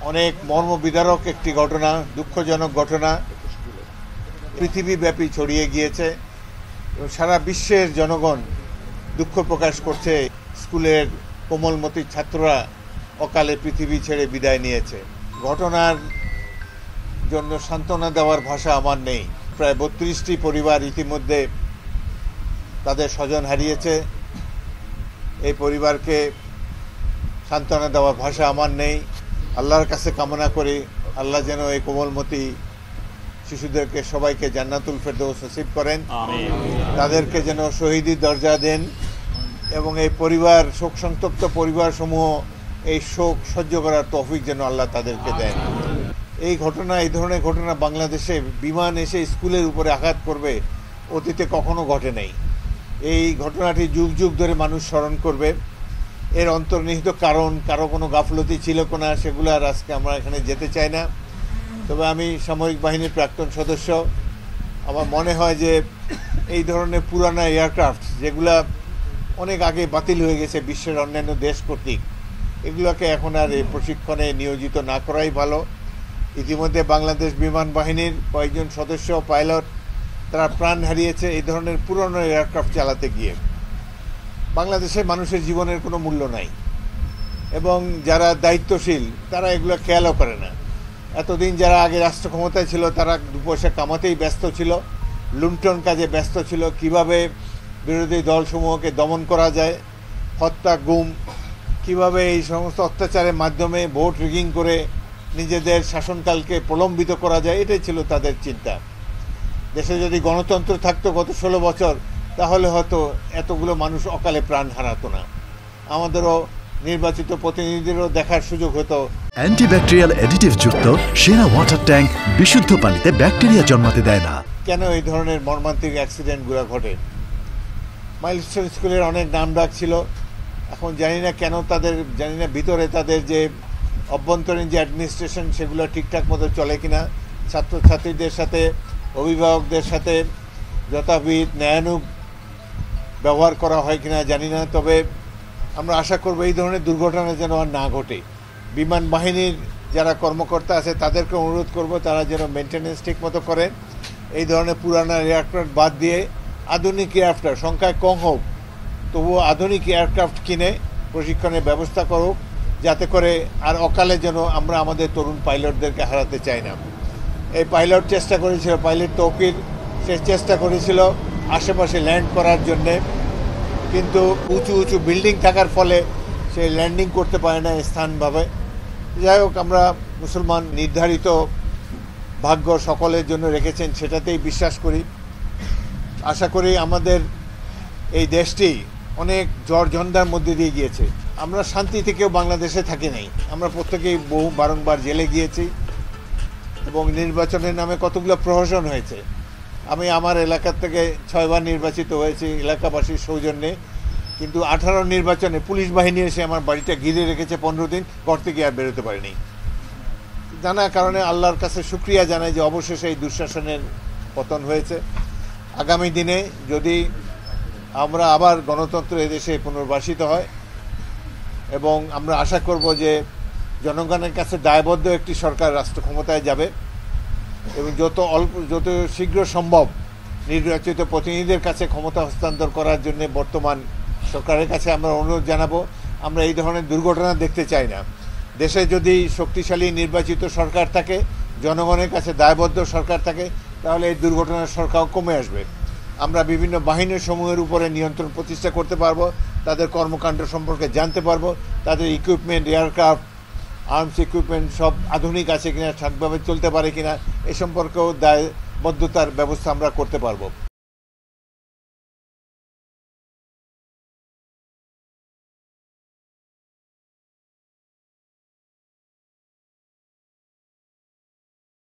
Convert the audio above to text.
অনেক মর্মবিদারক একটি ঘটনা, দুঃখজনক ঘটনা পৃথিবীব্যাপী ছড়িয়ে গিয়েছে এবং সারা বিশ্বের জনগণ দুঃখ প্রকাশ করছে। স্কুলের কোমলমতি ছাত্ররা অকালে পৃথিবী ছেড়ে বিদায় নিয়েছে। ঘটনার জন্য সান্ত্বনা দেওয়ার ভাষা আমার নেই। প্রায় ৩২টি পরিবার ইতিমধ্যে তাদের স্বজন হারিয়েছে। এই পরিবারকে সান্ত্বনা দেওয়ার ভাষা আমার নেই। আল্লাহর কাছে কামনা করি আল্লাহ যেন এই কোমলমতি শিশুদেরকে সবাইকে জান্নাতুল ফেরদৌস নসিব করেন, তাদেরকে যেন শহীদি দরজা দেন এবং এই পরিবার, শোক সন্তপ্ত পরিবার সমূহ এই শোক সহ্য করার তৌফিক যেন আল্লাহ তাদেরকে দেন। এই ধরনের ঘটনা বাংলাদেশে বিমান এসে স্কুলের উপরে আঘাত করবে, অতীতে কখনো ঘটে নাই। এই ঘটনাটি যুগ যুগ ধরে মানুষ স্মরণ করবে। এর অন্তর্নিহিত কারণ, কারো কোনো গাফলতি ছিল কিনা সেগুলো আর আজকে আমরা এখানে যেতে চাই না। তবে আমি সামরিক বাহিনীর প্রাক্তন সদস্য, আমার মনে হয় যে এই ধরনের পুরানো এয়ারক্রাফট যেগুলা অনেক আগে বাতিল হয়ে গেছে বিশ্বের অন্যান্য দেশ কর্তৃক, এগুলোকে এখন আর এই প্রশিক্ষণে নিয়োজিত না করাই ভালো। ইতিমধ্যে বাংলাদেশ বিমান বাহিনীর কয়েকজন সদস্য পাইলট তারা প্রাণ হারিয়েছে এই ধরনের পুরনো এয়ারক্রাফট চালাতে গিয়ে। বাংলাদেশের মানুষের জীবনের কোনো মূল্য নাই এবং যারা দায়িত্বশীল তারা এগুলো খেয়ালও করে না। এতদিন যারা আগে রাষ্ট্র ক্ষমতায় ছিল তারা দু পয়সা কামাতেই ব্যস্ত ছিল, লুণ্ঠন কাজে ব্যস্ত ছিল, কিভাবে বিরোধী দলসমূহকে দমন করা যায়, হত্যা, গুম, কিভাবে এই সমস্ত অত্যাচারের মাধ্যমে ভোট রিগিং করে নিজেদের শাসনকালকে প্রলম্বিত করা যায়, এটাই ছিল তাদের চিন্তা। দেশে যদি গণতন্ত্র থাকতো গত 16 বছর, তাহলে হয়তো এতগুলো মানুষ অকালে প্রাণ হারাতো না। আমাদেরও নির্বাচিত প্রতিনিধিদেরও দেখার সুযোগ হতো। অ্যান্টিব্যাকটেরিয়াল অ্যাডিটিভ যুক্ত সেরা ওয়াটার ট্যাঙ্ক বিশুদ্ধ পানিতে ব্যাকটেরিয়া জন্মাতে দেয় না। কেন এই ধরনের মর্মান্তিক অ্যাক্সিডেন্টগুলো ঘটে? মাইলস্টোন স্কুলের অনেক নাম ডাক ছিল, এখন জানি না কেন ভিতরে তাদের যে অভ্যন্তরীণ যে অ্যাডমিনিস্ট্রেশন সেগুলো ঠিকঠাক মতো চলে কিনা, ছাত্রছাত্রীদের সাথে, অভিভাবকদের সাথে যথাবিধ ন্যায়ানুগ ব্যবহার করা হয় কিনা জানি না। তবে আমরা আশা করব এই ধরনের দুর্ঘটনা যেন আর না ঘটে। বিমান বাহিনীর যারা কর্মকর্তা আছে তাদেরকে অনুরোধ করব তারা যেন মেনটেন্যান্স ঠিক মতো করেন। এই ধরনের পুরানো এয়ারক্রাফট বাদ দিয়ে আধুনিক এয়ারক্রাফট, সংখ্যায় কম হোক তবুও আধুনিক এয়ারক্রাফট কিনে প্রশিক্ষণের ব্যবস্থা করুক, যাতে করে আর অকালে যেন আমরা আমাদের তরুণ পাইলটদেরকে হারাতে চাই না। এই পাইলট চেষ্টা করেছিল, পাইলট তৌকির, সে চেষ্টা করেছিল আশেপাশে ল্যান্ড করার জন্যে, কিন্তু উঁচু উঁচু বিল্ডিং থাকার ফলে সে ল্যান্ডিং করতে পারে না স্থানভাবে। যাই হোক, আমরা মুসলমান, নির্ধারিত ভাগ্য সকলের জন্য রেখেছেন সেটাতেই বিশ্বাস করি। আশা করি আমাদের এই দেশটি অনেক ঝড়ঝঞ্ঝার মধ্যে দিয়ে গিয়েছে। আমরা শান্তি থেকেও বাংলাদেশে থাকি নাই। আমরা প্রত্যেকেই বারংবার জেলে গিয়েছি এবং নির্বাচনের নামে কতগুলো প্রহসন হয়েছে। আমি আমার এলাকার থেকে 6 বার নির্বাচিত হয়েছি এলাকাবাসীর সৌজন্যে, কিন্তু 18 নির্বাচনে পুলিশ বাহিনী এসে আমার বাড়িটা ঘিরে রেখেছে 15 দিন, ঘর থেকে আর বেরোতে পারিনি। জানা কারণে আল্লাহর কাছে শুকরিয়া জানাই যে অবশেষে এই দুঃশাসনের পতন হয়েছে। আগামী দিনে যদি আমরা আবার গণতন্ত্র এদেশে পুনর্বাসিত হয় এবং আমরা আশা করব যে জনগণের কাছে দায়বদ্ধ একটি সরকার রাষ্ট্র ক্ষমতায় যাবে এবং যত শীঘ্র সম্ভব নির্বাচিত প্রতিনিধিদের কাছে ক্ষমতা হস্তান্তর করার জন্য বর্তমান সরকারের কাছে আমরা অনুরোধ জানাবো। আমরা এই ধরনের দুর্ঘটনা দেখতে চাই না। দেশে যদি শক্তিশালী নির্বাচিত সরকার থাকে, জনগণের কাছে দায়বদ্ধ সরকার থাকে, তাহলে এই দুর্ঘটনার সংখ্যাও কমে আসবে। আমরা বিভিন্ন বাহিনীর সমূহের উপরে নিয়ন্ত্রণ প্রতিষ্ঠা করতে পারবো, তাদের কর্মকাণ্ড সম্পর্কে জানতে পারবো, তাদের ইকুইপমেন্ট, এয়ারক্রাফট, আর্মস ইকুইপমেন্ট সব আধুনিক আছে কিনা, ঠিকভাবে চলতে পারে কিনা, এ সম্পর্কেও দায়বদ্ধতার ব্যবস্থা আমরা করতে পারবো।